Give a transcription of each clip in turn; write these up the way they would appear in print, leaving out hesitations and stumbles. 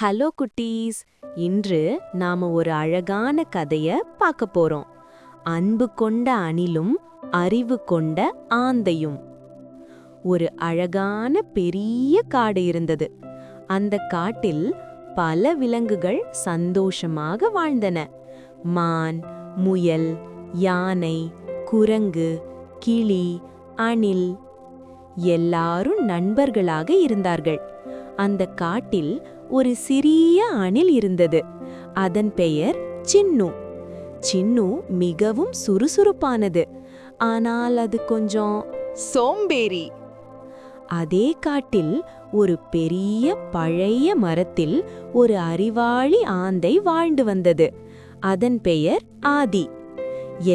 Hello குட்டீஸ். இன்று நாம ஒரு அழகான கதைய பார்க்க போறோம். அன்பு கொண்ட அணிலும் அறிவு கொண்ட ஆந்தையும். ஒரு அழகான பெரிய காடு இருந்தது. அந்த காட்டில் பல விலங்குகள் சந்தோஷமாக வாழ்ந்தன. மான், முயல், யானை, குரங்கு, கிளி, அணில் எல்லாரும் நண்பர்களாக இருந்தார்கள். அந்த காட்டில் ஒரு சிறிய அணில் இருந்தது. அதன் பெயர் சின்னு. சின்னு மிகவும் சுறுசுறுப்பானது. ஆனால் அது கொஞ்சம் சோம்பேறி. அதே காட்டில் ஒரு பெரிய பழைய மரத்தில் ஒரு அறிவாளி ஆந்தை வாழ்ந்து வந்தது. அதன் பெயர் ஆதி.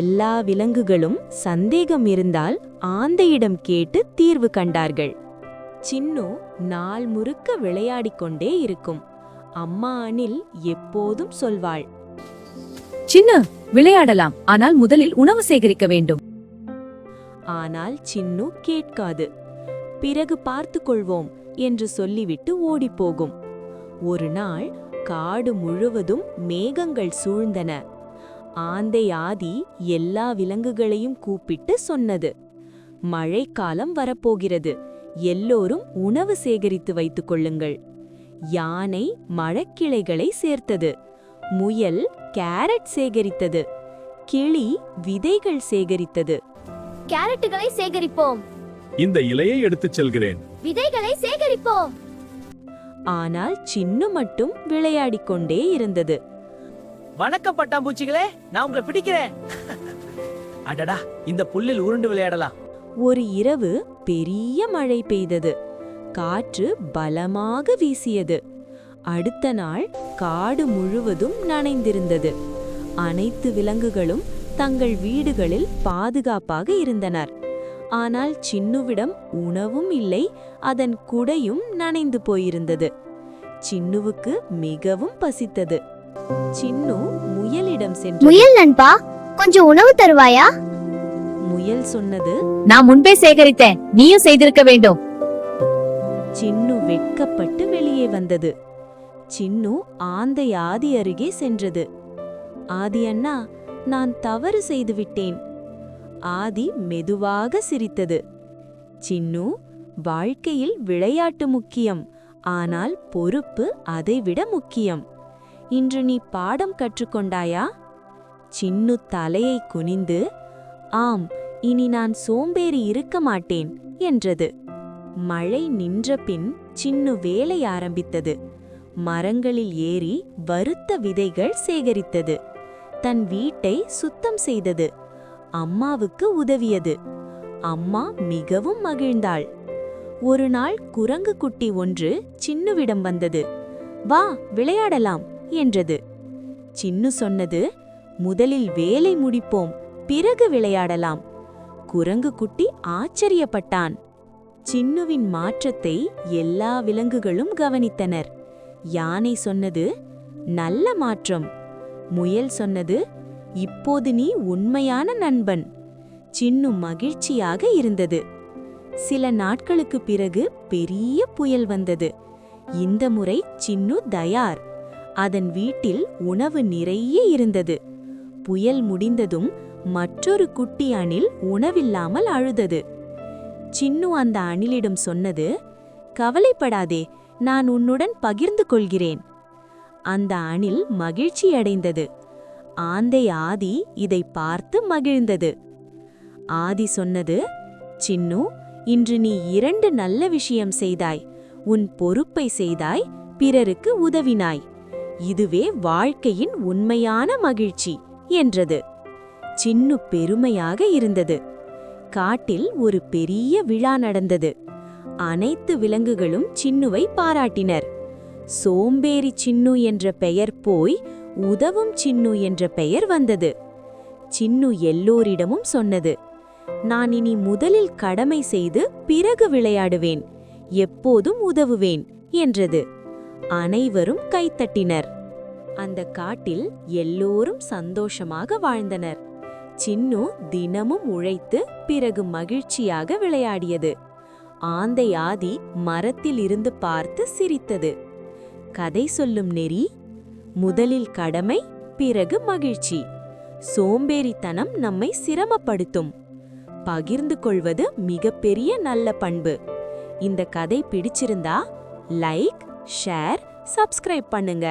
எல்லா விலங்குகளும் சந்தேகம் இருந்தால் ஆந்தையிடம் கேட்டு தீர்வு கண்டார்கள். சின்னு நாள் முழுக்க விளையாடிக் கொண்டே இருக்கும். அம்மா அணில் எப்போதும் சொல்வாள், சின்ன விளையாடலாம், ஆனால் முதலில் உணவு சேகரிக்க வேண்டும். ஆனால் சின்னு கேட்காது. பிறகு பார்த்துக் கொள்வோம் என்று சொல்லிவிட்டு ஓடிப்போகும். ஒரு நாள் காடு முழுவதும் மேகங்கள் சூழ்ந்தன. ஆந்தை ஆதி எல்லா விலங்குகளையும் கூப்பிட்டு சொன்னது, மழைக்காலம் வரப்போகிறது, எல்லோரும் உணவு சேகரித்து வைத்துக் கொள்ளுங்கள். யானை மரக்கிளைகளை சேர்த்தது. முயல் கேரட் சேகரித்தது. கிளி விதைகள் சேகரித்தது. கேரட்டுகளை சேகரிப்போம். இந்த இலையை எடுத்துச் செல்கிறேன். விதைகளை சேகரிப்போம். ஆனால் சின்னு மட்டும் விளையாடிக் கொண்டே இருந்தது. வணக்கம் பட்டாம்பூச்சிகளே, நான் உங்களை பிடிக்கிறேன். அடடா, இந்த புல்லில் உருண்டு விளையாடலாம். ஒரு இரவு பெரிய மழை பெய்தது. காற்று பலமாக வீசியது. அடுத்த நாள் காடு முழுவதும் நனைந்திருந்தது. அனைத்து விலங்குகளும் தங்கள் வீடுகளில் பாதுகாப்பாக இருந்தனர். ஆனால் சின்னுவிடம் உணவும் இல்லை, அதன் குடையும் நனைந்து போயிருந்தது. சின்னுவுக்கு மிகவும் பசித்தது. சின்னு முயலிடம் சென்று, முயல் நண்பா, கொஞ்சம் உணவு தருவாயா? முயல் சொன்னது, நான் முன்பே சேகரித்தேன், நீயும் செய்திருக்க வேண்டும். சின்னு வெட்கப்பட்டு வெளியே வந்தது. சின்னு ஆந்தை ஆதி அருகே சென்றது. ஆதி அண்ணா, நான் தவறு செய்துவிட்டேன். ஆதி மெதுவாக சிரித்தது. சின்னு, வாழ்க்கையில் விளையாட்டு முக்கியம், ஆனால் பொறுப்பு அதைவிட முக்கியம். இன்று நீ பாடம் கற்றுக்கொண்டாயா? சின்னு தலையை குனிந்து, ஆம், இனி நான் சோம்பேறி இருக்க மாட்டேன் என்றது. மழை நின்ற பின் சின்னு வேலை ஆரம்பித்தது. மரங்களில் ஏறி வறுத்த விதைகள் சேகரித்தது. தன் வீட்டை சுத்தம் செய்தது. அம்மாவுக்கு உதவியது. அம்மா மிகவும் மகிழ்ந்தாள். ஒரு நாள் குரங்கு குட்டி ஒன்று சின்னுவிடம் வந்தது. வா, விளையாடலாம் என்றது. சின்னு சொன்னது, முதலில் வேலை முடிப்போம், பிறகு விளையாடலாம். குரங்கு குட்டி ஆச்சரியப்பட்டான். சின்னுவின் மாற்றத்தை எல்லா விலங்குகளும் கவனித்தனர். யானை சொன்னது, நல்ல மாற்றம். முயல் சொன்னது, இப்போது நீ உண்மையான நண்பன். சின்னு மகிழ்ச்சியாக இருந்தது. சில நாட்களுக்கு பிறகு பெரிய புயல் வந்தது. இந்த முறை சின்னு தயார். அதன் வீட்டில் உணவு நிறைய இருந்தது. புயல் முடிந்ததும் மற்றொரு குட்டி அணில் உணவில்லாமல் அழுதது. சின்னு அந்த அணிலிடம் சொன்னது, கவலைப்படாதே, நான் உன்னுடன் பகிர்ந்து கொள்கிறேன். அந்த அணில் மகிழ்ச்சியடைந்தது. ஆந்தை ஆதி இதை பார்த்து மகிழ்ந்தது. ஆதி சொன்னது, சின்னு, இன்று நீ 2 நல்ல விஷயம் செய்தாய். உன் பொறுப்பை செய்தாய், பிறருக்கு உதவினாய். இதுவே வாழ்க்கையின் உண்மையான மகிழ்ச்சி என்றது. சின்னு பெருமையாக இருந்தது. காட்டில் ஒரு பெரிய விழா நடந்தது. அனைத்து விலங்குகளும் சின்னுவை பாராட்டினர். சோம்பேறி சின்னு என்ற பெயர் போய் உதவும் சின்னு என்ற பெயர் வந்தது. சின்னு எல்லோரிடமும் சொன்னது, நான் இனி முதலில் கடமை செய்து பிறகு விளையாடுவேன், எப்போதும் உதவுவேன் என்றது. அனைவரும் கைத்தட்டினர். அந்த காட்டில் எல்லோரும் சந்தோஷமாக வாழ்ந்தனர். சின்னு தினமும் உழைத்து பிறகு மகிழ்ச்சியாக விளையாடியது. ஆந்தை ஆதி மரத்தில் இருந்து பார்த்து சிரித்தது. கதை சொல்லும் நெறி: முதலில் கடமை, பிறகு மகிழ்ச்சி. சோம்பேறித்தனம் நம்மை சிரமப்படுத்தும். பகிர்ந்து கொள்வது மிகப்பெரிய நல்ல பண்பு. இந்த கதை பிடிச்சிருந்தா லைக், ஷேர், சப்ஸ்கிரைப் பண்ணுங்க.